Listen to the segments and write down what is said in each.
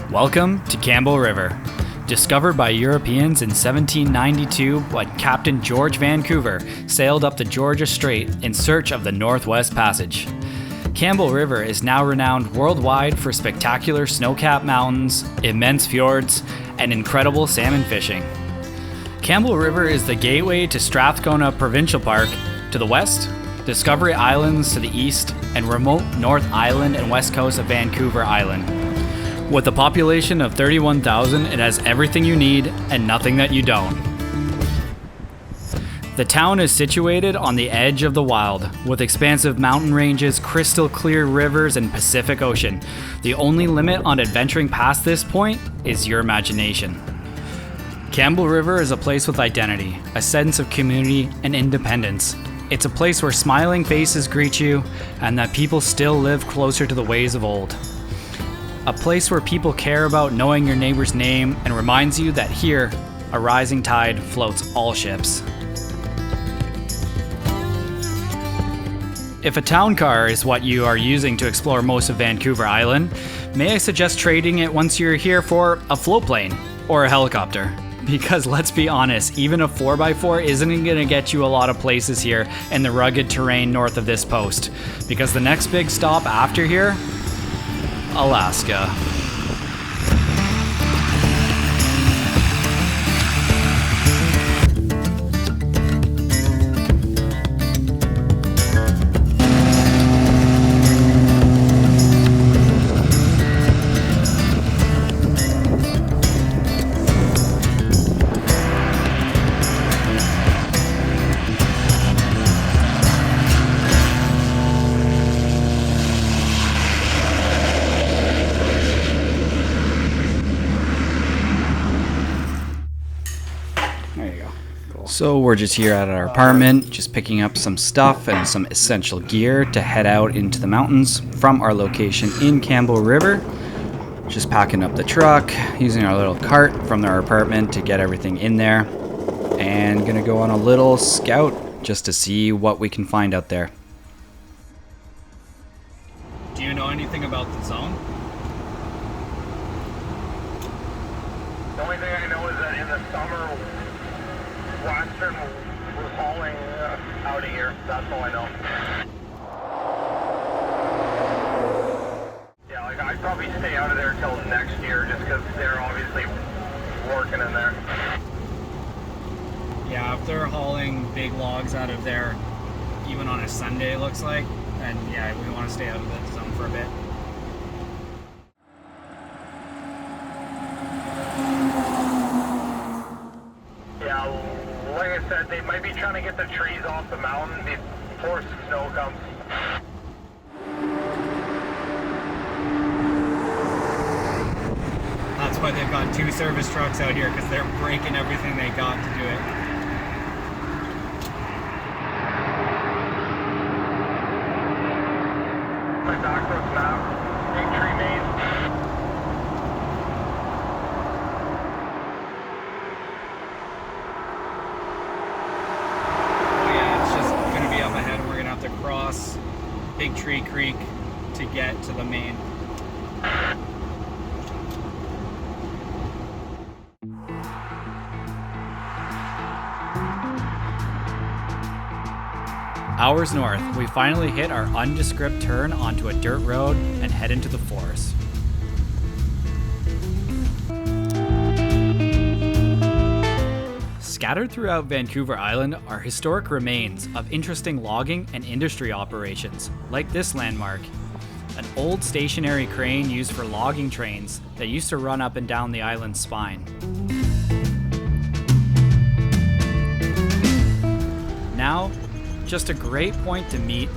Welcome to Campbell River. Discovered by Europeans in 1792 when Captain George Vancouver sailed up the Georgia Strait in search of the Northwest Passage. Campbell River is now renowned worldwide for spectacular snow-capped mountains, immense fjords, and incredible salmon fishing. Campbell River is the gateway to Strathcona Provincial Park to the west, Discovery Islands to the east, and remote North Island and west coast of Vancouver Island. With a population of 31,000, it has everything you need and nothing that you don't. The town is situated on the edge of the wild, with expansive mountain ranges, crystal clear rivers, and Pacific Ocean. The only limit on adventuring past this point is your imagination. Campbell River is a place with identity, a sense of community and independence. It's a place where smiling faces greet you and that people still live closer to the ways of old. A place where people care about knowing your neighbor's name and reminds you that here, a rising tide floats all ships. If a town car is what you are using to explore most of Vancouver Island, may I suggest trading it once you're here for a float plane or a helicopter? Because let's be honest, even a 4x4 isn't going to get you a lot of places here in the rugged terrain north of this post. Because the next big stop after here, Alaska. So we're just here at our apartment, just picking up some stuff and some essential gear to head out into the mountains from our location in Campbell River. Just packing up the truck, using our little cart from our apartment to get everything in there, and gonna go on a little scout just to see what we can find out there. Do you know anything about the zone? The only thing I know is that in the summer, Western was hauling out of here. That's all I know. Yeah, like I'd probably stay out of there till next year just because they're obviously working in there. Yeah, if they're hauling big logs out of there, even on a Sunday it looks like, then yeah, we want to stay out of that zone for a bit. Like I said, they might be trying to get the trees off the mountain before snow comes. That's why they've got 2 service trucks out here, because they're breaking everything they got to do it. My backroad's map, big tree main. Cross Big Tree Creek to get to the main. Hours north, we finally hit our undescript turn onto a dirt road and head into the forest. Scattered throughout Vancouver Island are historic remains of interesting logging and industry operations, like this landmark, an old stationary crane used for logging trains that used to run up and down the island's spine. Now, just a great point to meet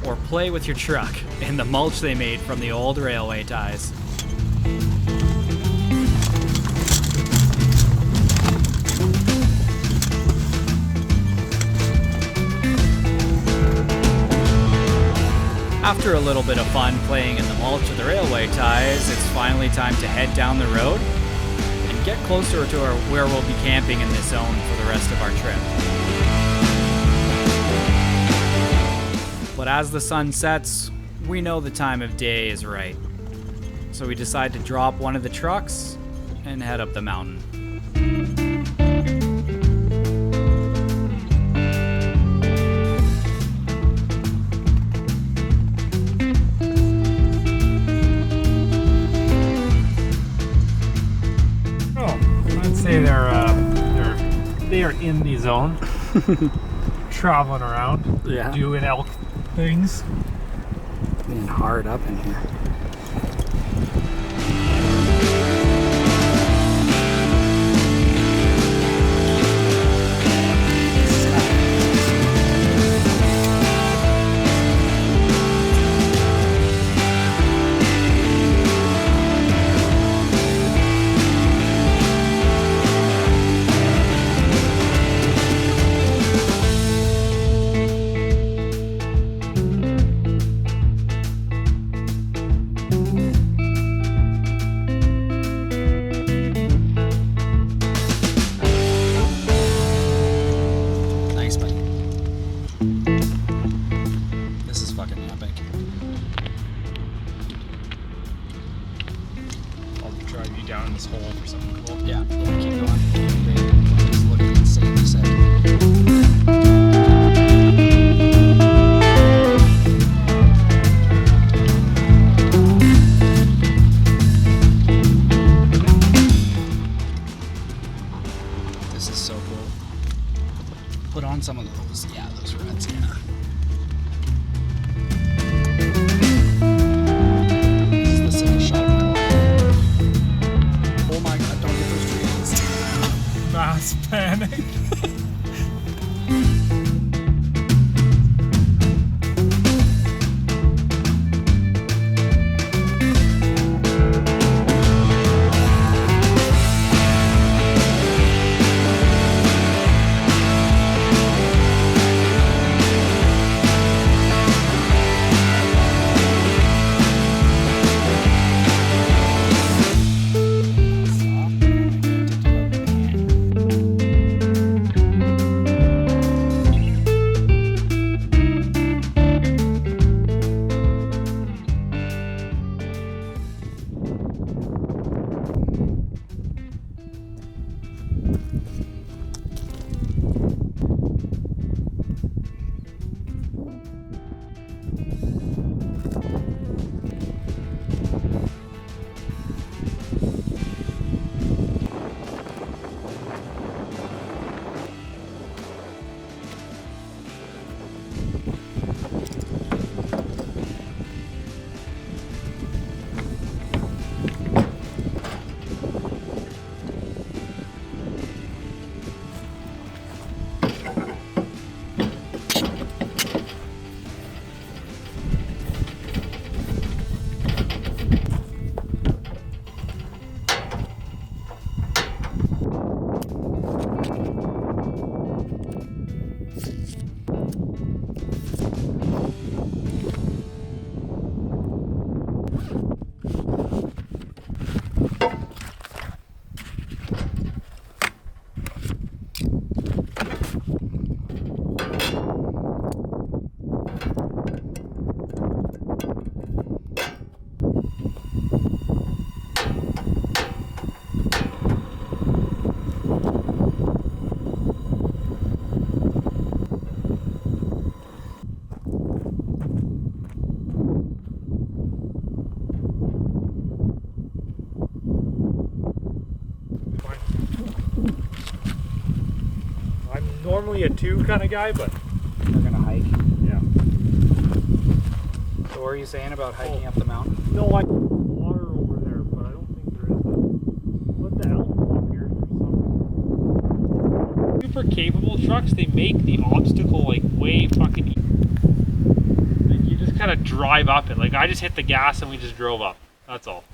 or play with your truck in the mulch they made from the old railway ties. After a little bit of fun playing in the mulch of the railway ties, it's finally time to head down the road and get closer to where we'll be camping in this zone for the rest of our trip. But as the sun sets, we know the time of day is right. So we decide to drop one of the trucks and head up the mountain. They are in the zone, traveling around, doing elk things. Being hard up in here. Down this hole for something cool. Yeah, keep going. It's looking insane, he said. This is so cool. Put on some of those. Yeah, those reds, yeah. This is the sickest shot of my life. Oh my god, don't get the normally a 2 kind of guy, but We're gonna hike. yeah. So what are you saying about hiking up the mountain? No, like water over there, but I don't think there is that. But the elk up here or something. Super capable trucks, they make the obstacle like way fucking easy. Like you just kind of drive up it. Like I just hit the gas and we just drove up. That's all.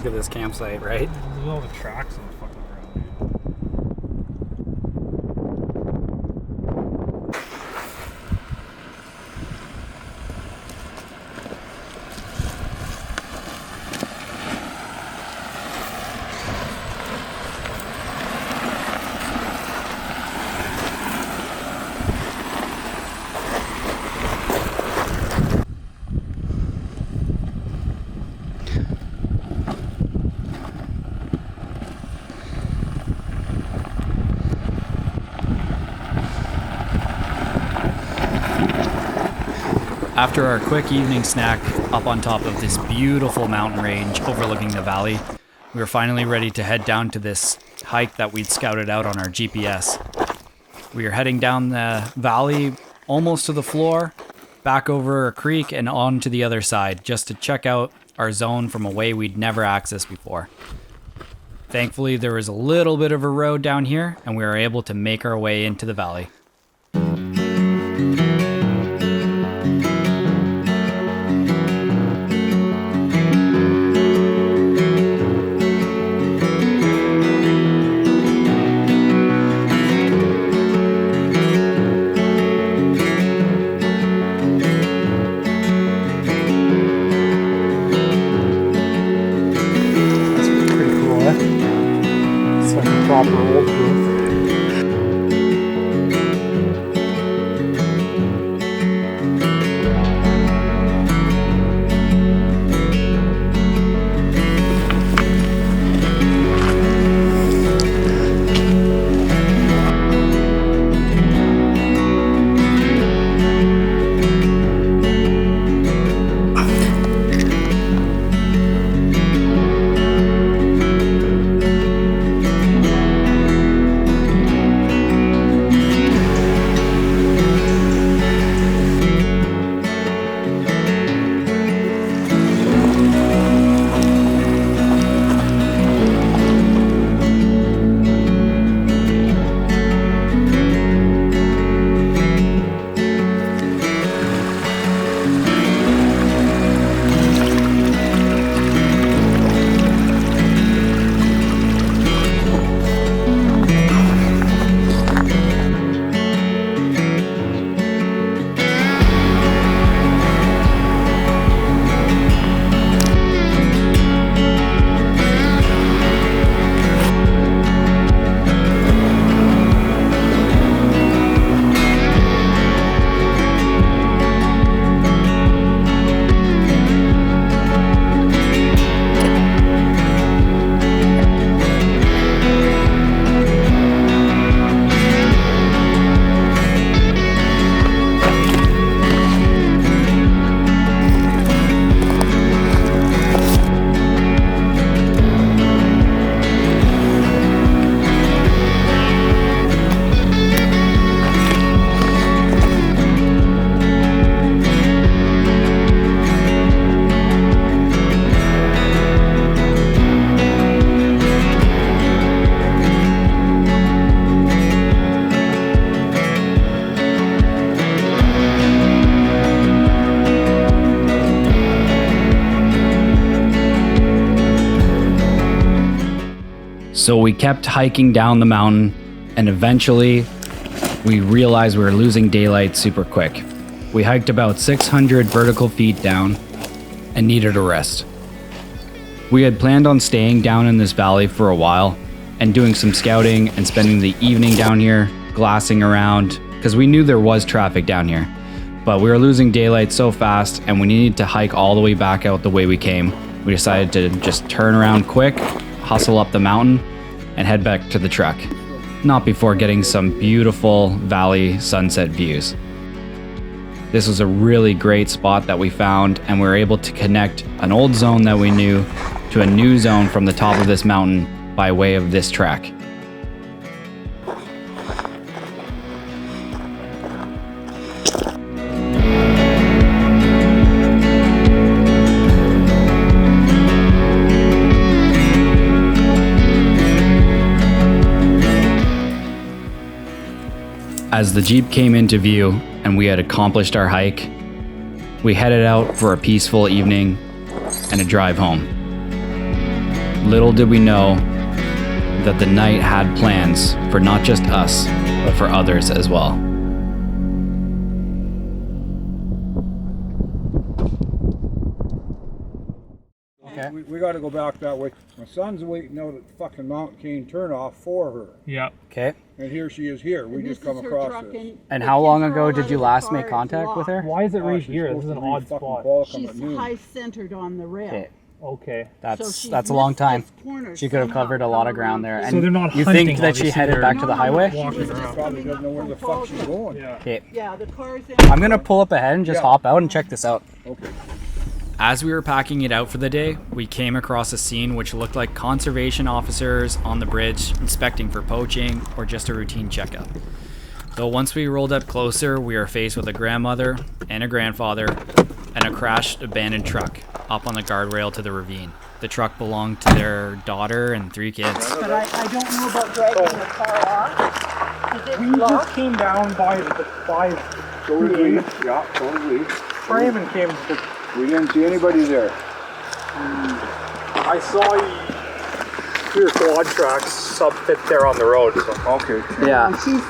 Look at this campsite, right? Look at all the tracks on the fucking ground, After our quick evening snack up on top of this beautiful mountain range overlooking the valley, we were finally ready to head down to this hike that we'd scouted out on our GPS. We are heading down the valley almost to the floor, back over a creek and on to the other side just to check out our zone from a way we'd never accessed before. Thankfully, there was a little bit of a road down here and we were able to make our way into the valley. proper old growth. So we kept hiking down the mountain, and eventually we realized we were losing daylight super quick. We hiked about 600 vertical feet down and needed a rest. We had planned on staying down in this valley for a while and doing some scouting and spending the evening down here, glassing around, because we knew there was traffic down here. But we were losing daylight so fast and we needed to hike all the way back out the way we came. We decided to just turn around quick, hustle up the mountain, and head back to the truck. Not before getting some beautiful valley sunset views. This was a really great spot that we found, and we were able to connect an old zone that we knew to a new zone from the top of this mountain by way of this track. As the Jeep came into view and we had accomplished our hike, we headed out for a peaceful evening and a drive home. Little did we know that the night had plans for not just us, but for others as well. Okay. We got to go back that way. My son's waiting out at the fucking Mountain Cane turnoff for her. Yeah. Okay. And here she is here. We just come across this. And how long ago did you last make contact with her? Why is it right She's here? This is supposed an to odd leave fucking spot. Qualicum She's at noon. high centered on the rail. Okay. Okay. That's a long time. She could have covered a lot of ground there. And So they're not you hunting, think that she obviously, headed they're back to the highway? walking around. Probably doesn't know where the fuck she's going. Yeah. Okay. Yeah, the car's in. I'm gonna pull up ahead and just hop out and check this out. Okay. As we were packing it out for the day, we came across a scene which looked like conservation officers on the bridge inspecting for poaching or just a routine checkup. Though once we rolled up closer, we were faced with a grandmother and a grandfather and a crashed abandoned truck up on the guardrail to the ravine. The truck belonged to their daughter and 3 kids. But I don't know about dragging the car off. Is it We just locked? came down by the So did we. Yeah, so did we. frame and came to. We didn't see anybody there. I saw your quad tracks sub-fit there on the road. So. Okay. Yeah. She's,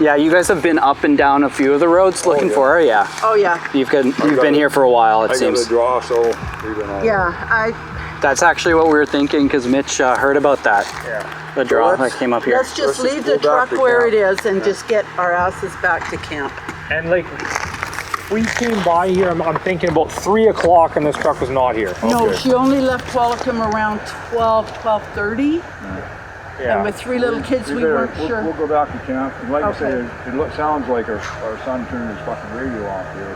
Yeah, you guys have been up and down a few of the roads looking for her, yeah. oh yeah, You've been here for a while, it I got seems. a draw, so we've been on. yeah. That's actually what we were thinking, because Mitch heard about that. Yeah. The draw that came up here. Let's just Let's leave just the go back truck to where camp. it is and just get our asses back to camp. And like, we came by here, I'm thinking about 3 o'clock and this truck was not here. No, Okay. she only left Qualicum around 12:30. Yeah. And with 3 little kids, we weren't sure. We'll go back to camp. And like Okay. I say, it sounds like our son turned his fucking radio off here.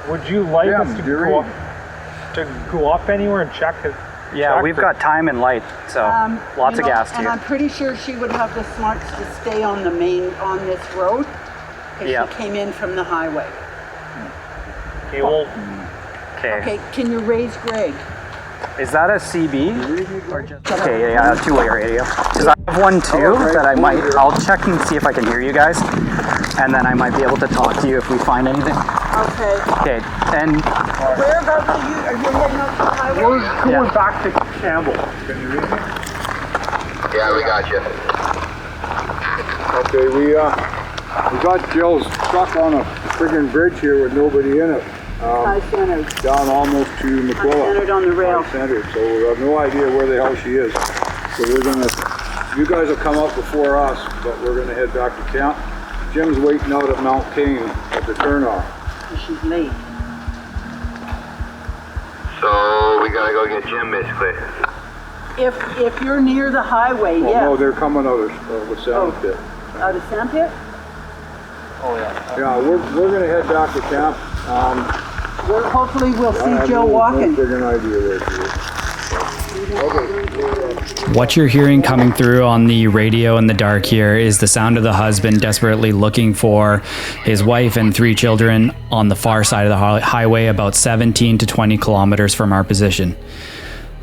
So. Would you like Yeah, us to you're go, right. to go up anywhere and check it? Yeah, we've got time and light, so lots You of know, gas And I'm too. pretty sure she would have the smarts to stay on the on this road. Because Yep. she came in from the highway. Okay, well, Okay, can you raise Greg? Is that a CB? Or just okay, yeah, a two-way radio. Because I have one too that I'll check and see if I can hear you guys, and then I might be able to talk to you if we find anything. Okay. Okay, and Whereabouts are you? Are you heading out to the highway? we're going back to Campbell. Can you read me? Yeah, we got you. Okay, we got Jill's truck on a friggin' bridge here with nobody in it. High-centered. Down almost to McCullough. High-centered on the rail. High-centered, so we have no idea where the hell she is. So we're gonna, you guys will come up before us, but we're gonna head back to camp. Jim's waiting out at Mount Cane at the turnoff. She's late. So we gotta go get Jim basically. If you're near the highway, Well, yeah. no, they're coming out of the sound pit. Out of Sandpit? Yeah, we're gonna head back to camp. Hopefully we'll I see have Joe no walking. friggin' idea where she is. what you're hearing coming through on the radio in the dark here is the sound of the husband desperately looking for his wife and 3 children on the far side of the highway, about 17 to 20 kilometers from our position.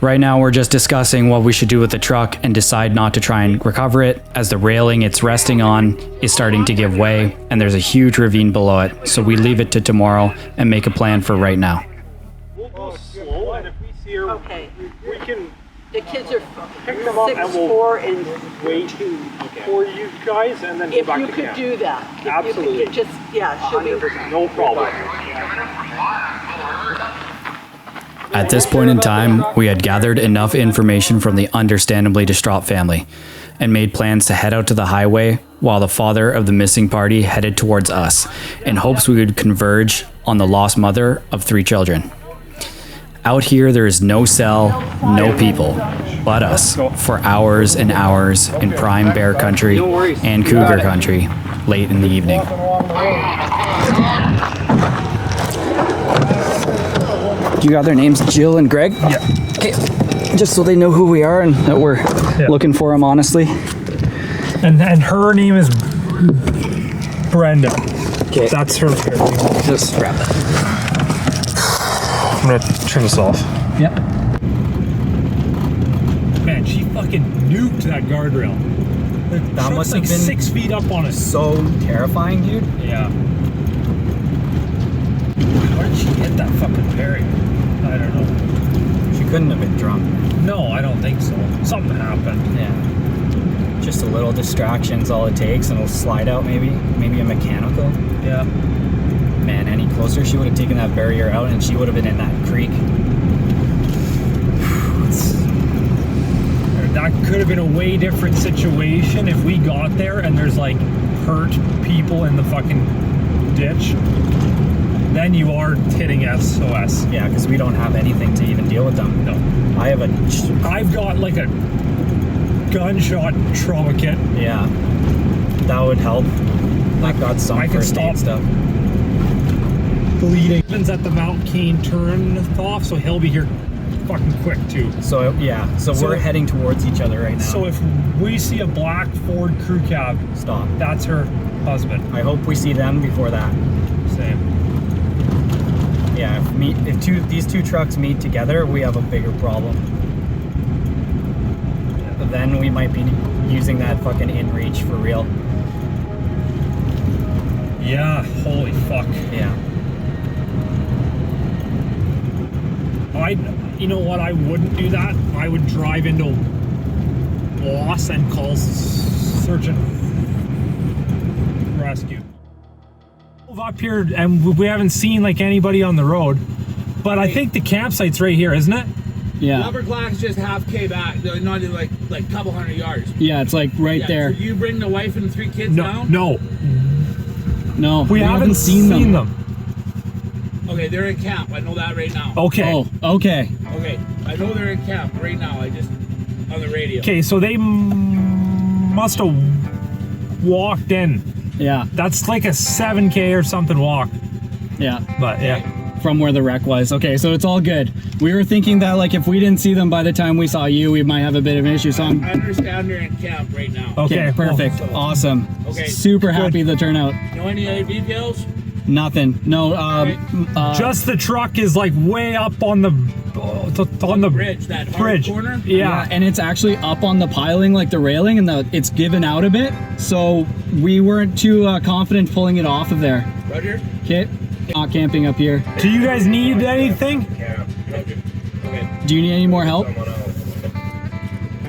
Right now we're just discussing what we should do with the truck and decide not to try and recover it, as the railing it's resting on is starting to give way and there's a huge ravine below it, so we leave it to tomorrow and make a plan for right now. We'll go slow, and if we see her, Okay. we can The kids are pick them up 6, and we'll 4, and wait for you guys and then go if back you to could camp. do that. If Absolutely. You could just, yeah, she'll be. 100%, no problem. At this point in time, we had gathered enough information from the understandably distraught family, and made plans to head out to the highway while the father of the missing party headed towards us in hopes we would converge on the lost mother of 3 children. Out here, there is no cell, no people, but us for hours and hours in prime bear country and cougar country late in the evening. You got their names, Jill and Greg? Yeah. Okay, just so they know who we are and that we're looking for them honestly. And her name is Brenda. Okay. That's her. Just grab that. I'm gonna turn this off. Yep. Man, she fucking nuked that guardrail. The That truck's must like have been 6 feet up on us. so terrifying, dude. Yeah. How did she hit that fucking Perry? I don't know. She couldn't have been drunk. No, I don't think so. Something happened. Yeah. Just a little distraction's all it takes and it'll slide out maybe a mechanical. Yeah. Man, any closer she would have taken that barrier out and she would have been in that creek. That could have been a way different situation if we got there and there's like hurt people in the fucking ditch. Then you are hitting SOS. Yeah, because we don't have anything to even deal with them. No. I've got like a gunshot trauma kit. Yeah. That would help. That got some I can first aid stop stuff. Bleeding. Happens at the Mount Cain turn off, so he'll be here fucking quick too. So yeah, so we're heading towards each other right now. So if we see a black Ford crew cab, Stop. that's her husband. I hope we see them before that. Same. Yeah, if these two trucks meet together, we have a bigger problem. But then we might be using that fucking inReach for real. Yeah, holy fuck. Yeah. You know what, I wouldn't do that. I would drive into Loss and call search and rescue. Up here and we haven't seen like anybody on the road, but I think the campsite's right here, isn't it? Yeah. Lumber Glass just half K back, not even like couple hundred yards. Yeah, it's like right Yeah, there. So you bring the wife and 3 kids down? No. No, we haven't seen them. Okay, they're in camp. I know that right now. Okay. Oh, okay. Okay, I know they're in camp right now. I just on the radio. Okay, so they must have walked in. Yeah, That's like a 7K or something walk. yeah. But yeah. From where the wreck was. Okay, so it's all good. We were thinking that like if we didn't see them by the time we saw you, we might have a bit of an issue. So I understand they're in camp right now. Okay, perfect. cool. Awesome. Okay, Super happy the turnout. Know any other details? Nothing. No. Just the truck is like way up on the Bridge, that hard bridge. corner? Yeah. and it's actually up on the piling, like the railing, and it's given out a bit. So we weren't too confident pulling it off of there. Roger? Okay. Not camping up here. Do you guys need anything? Roger. Okay. Do you need any more help?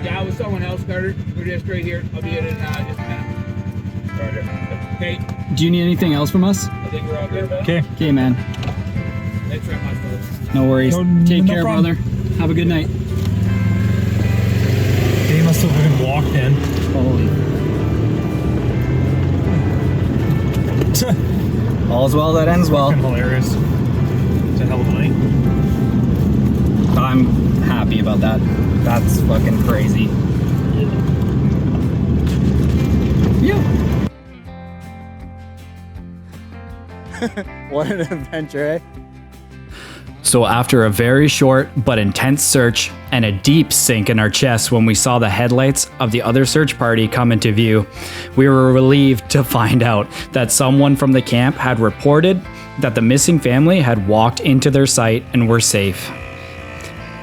Yeah, with someone else, Carter. We're just right here. I'll be in just a minute. Roger. Okay, Do you need anything else from us? I think we're all good. Okay. Okay, man. Thanks very much, fellas. No worries. No- Take no care, problem. brother. Have a good night. They must have been walked in. Holy. All's well that ends well. Fucking hilarious. It's a hell of a night. I'm happy about that. That's fucking crazy. Yeah. What an adventure, eh? So after a very short but intense search and a deep sink in our chests when we saw the headlights of the other search party come into view, we were relieved to find out that someone from the camp had reported that the missing family had walked into their site and were safe.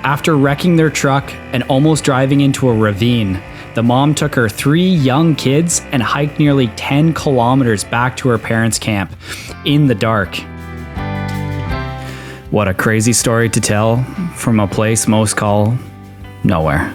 After wrecking their truck and almost driving into a ravine, the mom took her 3 young kids and hiked nearly 10 kilometers back to her parents' camp in the dark. What a crazy story to tell from a place most call nowhere.